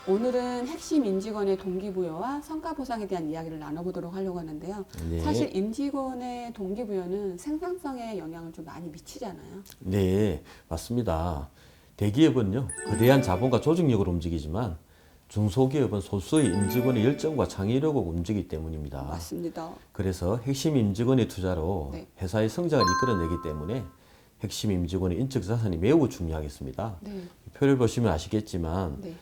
오늘은 핵심 임직원의 동기부여와 성과보상에 대한 이야기를 나눠보도록 하려고 하는데요. 네. 사실 임직원의 동기부여는 생산성에 영향을 좀 많이 미치잖아요. 네, 맞습니다. 대기업은요, 거대한 자본과 조직력으로 움직이지만 중소기업은 소수의 임직원의 열정과 창의력으로 움직이기 때문입니다. 맞습니다. 그래서 핵심 임직원의 투자로 네. 회사의 성장을 이끌어내기 때문에 핵심 임직원의 인적 자산이 매우 중요하겠습니다. 네. 표를 보시면 아시겠지만 네.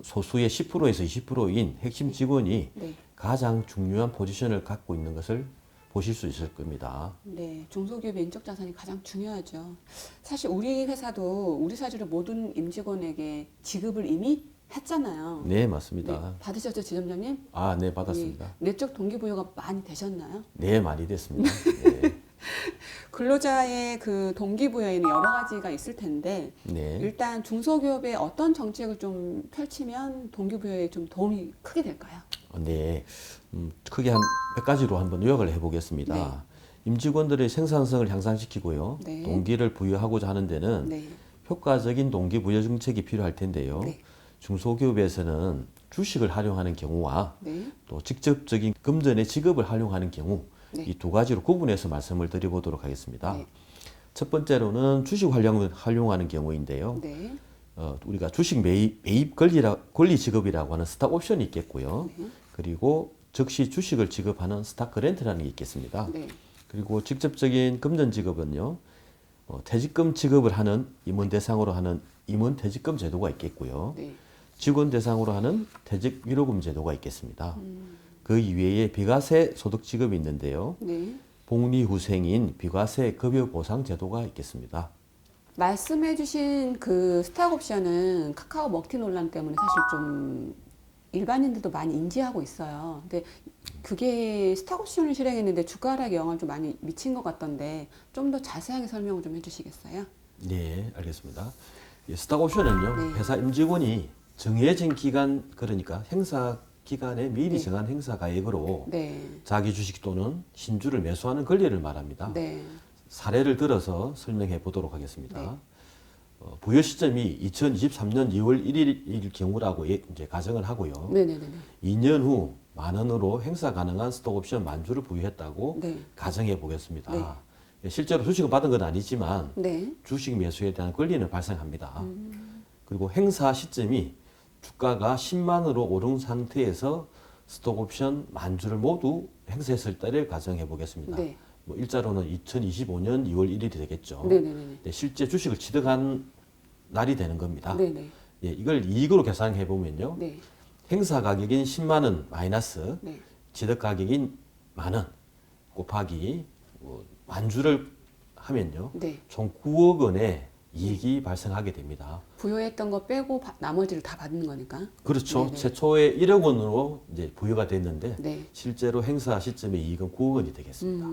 소수의 10%에서 20%인 핵심 직원이 네. 가장 중요한 포지션을 갖고 있는 것을 보실 수 있을 겁니다. 네, 중소기업의 인적 자산이 가장 중요하죠. 사실 우리 회사도 우리 사주를 모든 임직원에게 지급을 이미 했잖아요. 네, 맞습니다. 네, 받으셨죠, 지점장님? 아, 네, 받았습니다. 내적 동기부여가 많이 되셨나요? 네, 많이 됐습니다. 네. 근로자의 그 동기부여에는 여러 가지가 있을 텐데 네. 일단 중소기업에 어떤 정책을 좀 펼치면 동기부여에 좀 도움이 크게 될까요? 네. 크게 한 100가지로 한번 요약을 해보겠습니다. 네. 임직원들의 생산성을 향상시키고요. 네. 동기를 부여하고자 하는 데는 네. 효과적인 동기부여 정책이 필요할 텐데요. 네. 중소기업에서는 주식을 활용하는 경우와 네. 또 직접적인 금전의 지급을 활용하는 경우 네. 이 두 가지로 구분해서 말씀을 드려보도록 하겠습니다. 네. 첫 번째로는 주식 활용하는 경우인데요. 네. 우리가 주식 매입 권리 지급이라고 하는 스탁 옵션이 있겠고요. 네. 그리고 즉시 주식을 지급하는 스탁 그랜트라는 게 있겠습니다. 네. 그리고 직접적인 금전 지급은요. 퇴직금 지급을 하는 임원 대상으로 하는 임원 퇴직금 제도가 있겠고요. 네. 직원 대상으로 하는 퇴직 위로금 제도가 있겠습니다. 그 이외에 비과세 소득 지급이 있는데요. 네. 복리후생인 비과세 급여 보상 제도가 있겠습니다. 말씀해주신 그 스탁 옵션은 카카오 먹튀 논란 때문에 사실 좀 일반인들도 많이 인지하고 있어요. 근데 그게 스탁 옵션을 실행했는데 주가 하락에 영향을 좀 많이 미친 것 같던데 좀 더 자세하게 설명을 좀 해주시겠어요? 네, 알겠습니다. 이 스탁 옵션은요, 네. 회사 임직원이 정해진 기간, 그러니까 행사 기간에 미리 네. 정한 행사 가액으로 네. 자기 주식 또는 신주를 매수하는 권리를 말합니다. 네. 사례를 들어서 설명해 보도록 하겠습니다. 네. 부여 시점이 2023년 2월 1일일 경우라고 이제 가정을 하고요. 네네네. 2년 후 만 원으로 행사 가능한 스톡옵션 만주를 부여했다고 네. 가정해 보겠습니다. 네. 실제로 주식을 받은 건 아니지만 네. 주식 매수에 대한 권리는 발생합니다. 그리고 행사 시점이 주가가 10만으로 오른 상태에서 스톡옵션 만주를 모두 행사했을 때를 가정해 보겠습니다. 네. 뭐 일자로는 2025년 2월 1일이 되겠죠. 네네네. 네, 실제 주식을 취득한 날이 되는 겁니다. 네네. 예, 이걸 이익으로 계산해 보면요. 네. 행사 가격인 10만 원 마이너스 네. 취득 가격인 만 원 곱하기 만주를 하면요. 네. 총 9억 원의 이익이 발생하게 됩니다. 부여했던 거 빼고 나머지를 다 받는 거니까. 그렇죠. 네네. 최초에 1억 원으로 이제 부여가 됐는데 네. 실제로 행사 시점의 이익은 9억 원이 되겠습니다.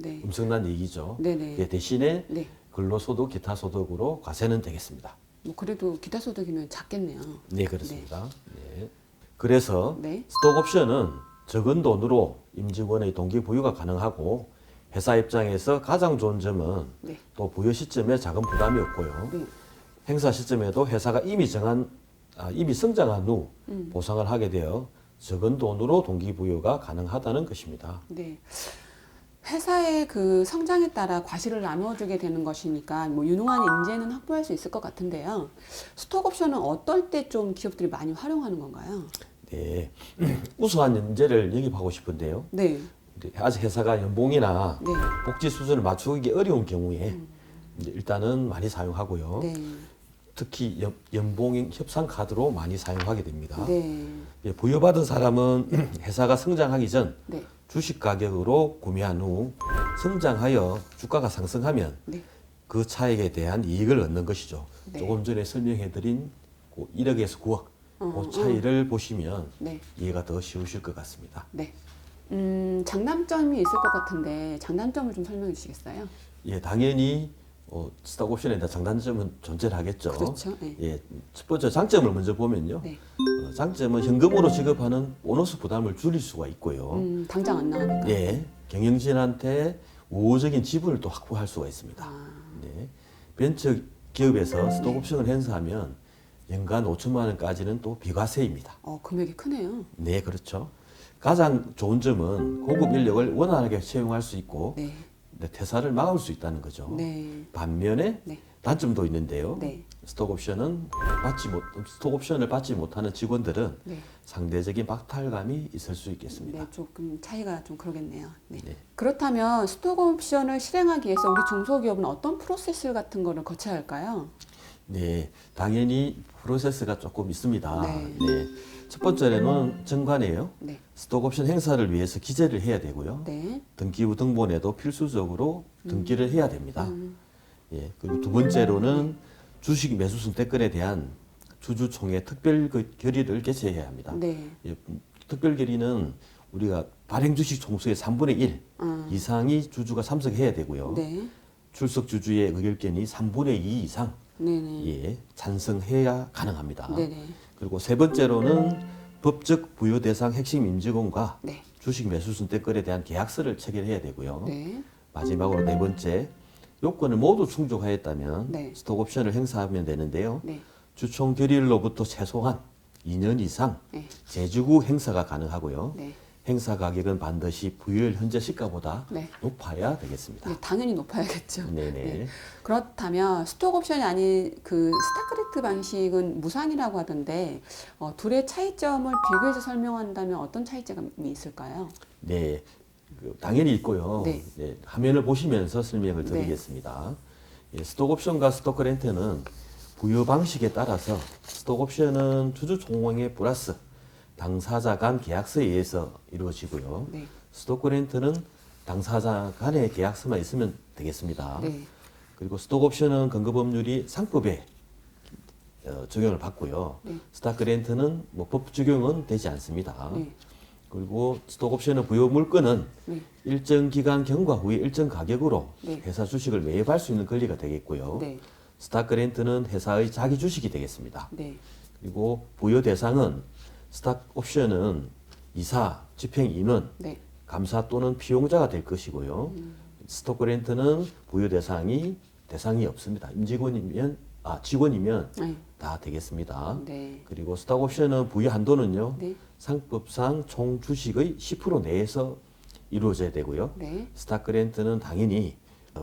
네. 엄청난 이익이죠. 네네. 예, 대신에 네. 근로소득, 기타 소득으로 과세는 되겠습니다. 뭐 그래도 기타 소득이면 작겠네요. 네, 그렇습니다. 네. 그래서 네. 스톡옵션은 적은 돈으로 임직원의 동기 부여가 가능하고 회사 입장에서 가장 좋은 점은 네. 또 부여 시점에 작은 부담이 없고요. 네. 행사 시점에도 회사가 이미 성장한 후 보상을 하게 되어 적은 돈으로 동기 부여가 가능하다는 것입니다. 네. 회사의 그 성장에 따라 과실을 나누어주게 되는 것이니까 뭐 유능한 인재는 확보할 수 있을 것 같은데요. 스톡 옵션은 어떨 때 좀 기업들이 많이 활용하는 건가요? 네, 우수한 인재를 영입하고 싶은데요. 네. 아직 회사가 연봉이나 네. 복지 수준을 맞추기 어려운 경우에 이제 일단은 많이 사용하고요. 네. 특히 연봉 협상 카드로 많이 사용하게 됩니다. 네. 예, 부여받은 사람은 회사가 성장하기 전 네. 주식 가격으로 구매한 후 성장하여 주가가 상승하면 네. 그 차익에 대한 이익을 얻는 것이죠. 네. 조금 전에 설명해드린 1억에서 9억 그 차이를 보시면 네. 이해가 더 쉬우실 것 같습니다. 네. 장단점이 있을 것 같은데 장단점을 좀 설명해 주시겠어요? 예, 당연히 스탁 옵션에 대한 장단점은 존재하겠죠. 그렇죠. 네. 예, 첫 번째 장점을 먼저 보면요. 네. 장점은 현금으로 지급하는 보너스 부담을 줄일 수가 있고요. 당장 안 나가니까. 예, 경영진한테 우호적인 지분을 또 확보할 수가 있습니다. 아. 네. 벤처 기업에서 스톡 옵션을 행사하면 연간 5천만 원까지는 또 비과세입니다. 금액이 크네요. 네, 그렇죠. 가장 좋은 점은 고급 인력을 원활하게 채용할 수 있고 네. 퇴사를 막을 수 있다는 거죠. 네. 반면에 네. 단점도 있는데요. 네. 스톡옵션을 받지 못하는 직원들은 네. 상대적인 박탈감이 있을 수 있겠습니다. 네, 조금 차이가 좀 그러겠네요. 네. 네. 그렇다면 스톡옵션을 실행하기 위해서 우리 중소기업은 어떤 프로세스 같은 거를 거쳐야 할까요? 네, 당연히 프로세스가 조금 있습니다. 네. 네. 첫 번째는 정관이에요. 네. 스톡옵션 행사를 위해서 기재를 해야 되고요. 네. 등기부 등본에도 필수적으로 등기를 해야 됩니다. 예, 그리고 두 번째로는 주식 매수 선택권에 대한 주주총회 특별 결의를 개최해야 합니다. 네. 예, 특별 결의는 우리가 발행 주식 총수의 3분의 1 이상이 주주가 참석해야 되고요. 네. 출석 주주의 의결권이 3분의 2 이상 네네. 예, 찬성해야 가능합니다. 네네. 그리고 세 번째로는 법적 부여 대상 핵심 임직원과 네. 주식 매수 선택권에 대한 계약서를 체결해야 되고요. 네. 마지막으로 네 번째, 요건을 모두 충족하였다면 네. 스톡옵션을 행사하면 되는데요. 네. 주총 결의일로부터 최소한 2년 이상 네. 제주구 행사가 가능하고요. 네. 행사 가격은 반드시 부여일 현재 시가보다 네. 높아야 되겠습니다. 네, 당연히 높아야겠죠. 네네. 네. 그렇다면 스톡옵션이 아닌 그 스타크래프트 방식은 무상이라고 하던데 둘의 차이점을 비교해서 설명한다면 어떤 차이점이 있을까요? 네, 당연히 있고요. 네. 네, 화면을 보시면서 설명을 드리겠습니다. 예, 스톡옵션과 스톡그랜트는 부여 방식에 따라서 스톡옵션은 주주총회 플러스 당사자 간 계약서에 의해서 이루어지고요. 네. 스톡그랜트는 당사자 간의 계약서만 있으면 되겠습니다. 네. 그리고 스톡옵션은 근거법률이 상법에 적용을 받고요. 네. 스톡그랜트는 뭐 법 적용은 되지 않습니다. 네. 그리고 스톡옵션의 부여 물건은 네. 일정 기간 경과 후에 일정 가격으로 네. 회사 주식을 매입할 수 있는 권리가 되겠고요. 네. 스톡그랜트는 회사의 자기 주식이 되겠습니다. 네. 그리고 부여 대상은 스톡옵션은 이사, 집행인원, 네. 감사 또는 피용자가 될 것이고요. 스톡그랜트는 부여 대상이 없습니다. 직원이면 네. 다 되겠습니다. 네. 그리고 스톡옵션은 부여 한도는요. 네. 상법상 총 주식의 10% 내에서 이루어져야 되고요. 네. 스톡그랜트는 당연히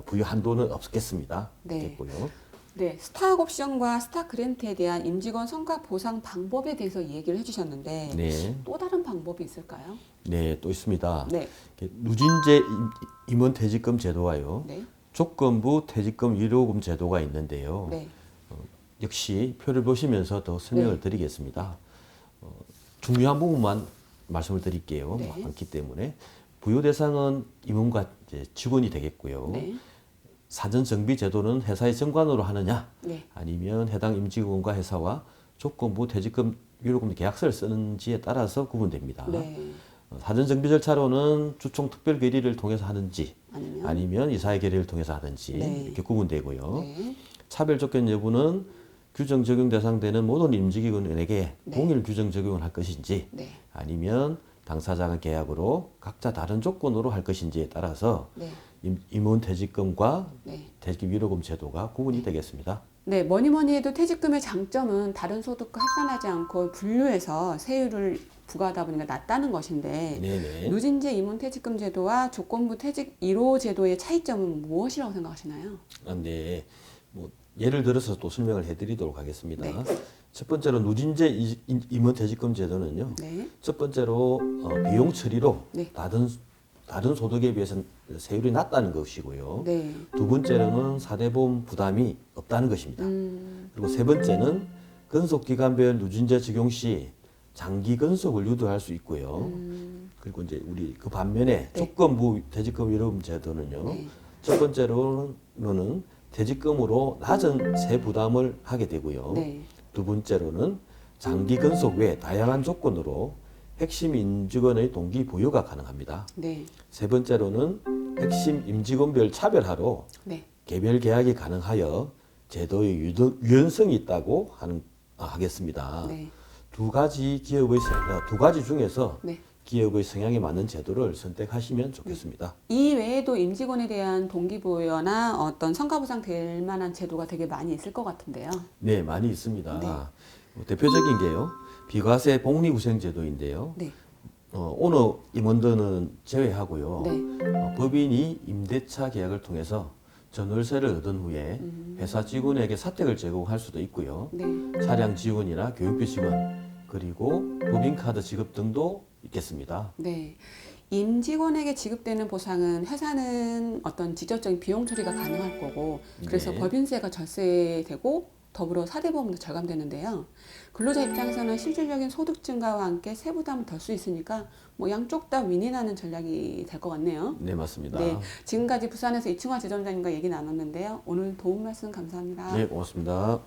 부여 한도는 없겠습니다. 네. 없겠고요. 네, 스탁옵션과 스탁그랜트에 대한 임직원 성과 보상 방법에 대해서 얘기를 해주셨는데 네, 또 다른 방법이 있을까요? 네, 또 있습니다. 네, 누진제 임원 퇴직금 제도와요. 네, 조건부 퇴직금 위로금 제도가 있는데요. 네, 역시 표를 보시면서 더 설명을 네. 드리겠습니다. 중요한 부분만 말씀을 드릴게요. 네. 많기 때문에 부여 대상은 임원과 이제 직원이 되겠고요. 네, 사전 정비 제도는 회사의 정관으로 하느냐, 네, 아니면 해당 임직원과 회사와 조건부 퇴직금 위로금 계약서를 쓰는지에 따라서 구분됩니다. 네. 사전 정비 절차로는 주총 특별 결의를 통해서 하는지, 아니면 아니면 이사회 결의를 통해서 하든지 네. 이렇게 구분되고요. 네, 차별 조건 여부는 규정 적용 대상되는 모든 임직원에게 네. 동일 규정 적용을 할 것인지, 네, 아니면 당사자 간 계약으로 각자 다른 조건으로 할 것인지에 따라서 네, 임원 퇴직금과 네. 퇴직금 위로금 제도가 구분이 되겠습니다. 네, 뭐니 해도 퇴직금의 장점은 다른 소득과 합산하지 않고 분류해서 세율을 부과하다 보니까 낮다는 것인데 네네. 누진제 임원 퇴직금 제도와 조건부 퇴직 1호 제도의 차이점은 무엇이라고 생각하시나요? 네. 뭐 예를 들어서 또 설명을 해드리도록 하겠습니다. 네. 첫 번째로 누진제 임원 퇴직금 제도는요. 네, 첫 번째로 비용 처리로 네. 다른 소득에 비해서 세율이 낮다는 것이고요. 네, 두 번째로는 사대보험 부담이 없다는 것입니다. 그리고 세 번째는 근속기간별 누진제 적용 시 장기 근속을 유도할 수 있고요. 그리고 이제 우리 그 반면에 네. 조건부 퇴직금 위로금 제도는요. 네. 첫 번째로는 퇴직금으로 낮은 세 부담을 하게 되고요. 네, 두 번째로는 장기 근속 외 다양한 조건으로 핵심 임직원의 동기 부여가 가능합니다. 네, 세 번째로는 핵심 임직원별 차별화로 네, 개별 계약이 가능하여 제도의 유연성이 있다고 하겠습니다. 네, 두 가지 중에서 네. 기업의 성향에 맞는 제도를 선택하시면 좋겠습니다. 이 외에도 임직원에 대한 동기부여나 어떤 성과보상 될 만한 제도가 되게 많이 있을 것 같은데요. 네, 많이 있습니다. 네. 대표적인 게요. 비과세 복리후생 제도인데요. 네. 오너 임원들은 제외하고요. 네. 법인이 임대차 계약을 통해서 전월세를 얻은 후에 회사 직원에게 사택을 제공할 수도 있고요. 네. 차량 지원이나 교육비 지원, 그리고 법인카드 지급 등도 있겠습니다. 네. 임직원에게 지급되는 보상은 회사는 어떤 직접적인 비용 처리가 가능할 거고, 그래서 네. 법인세가 절세되고 더불어 사대보험도 절감되는데요. 근로자 입장에서는 실질적인 소득 증가와 함께 세부담을 덜 수 있으니까 뭐 양쪽 다 윈윈하는 전략이 될 것 같네요. 네, 맞습니다. 네, 지금까지 부산에서 이충화 지점장님과 얘기 나눴는데요. 오늘 도움 말씀 감사합니다. 네, 고맙습니다.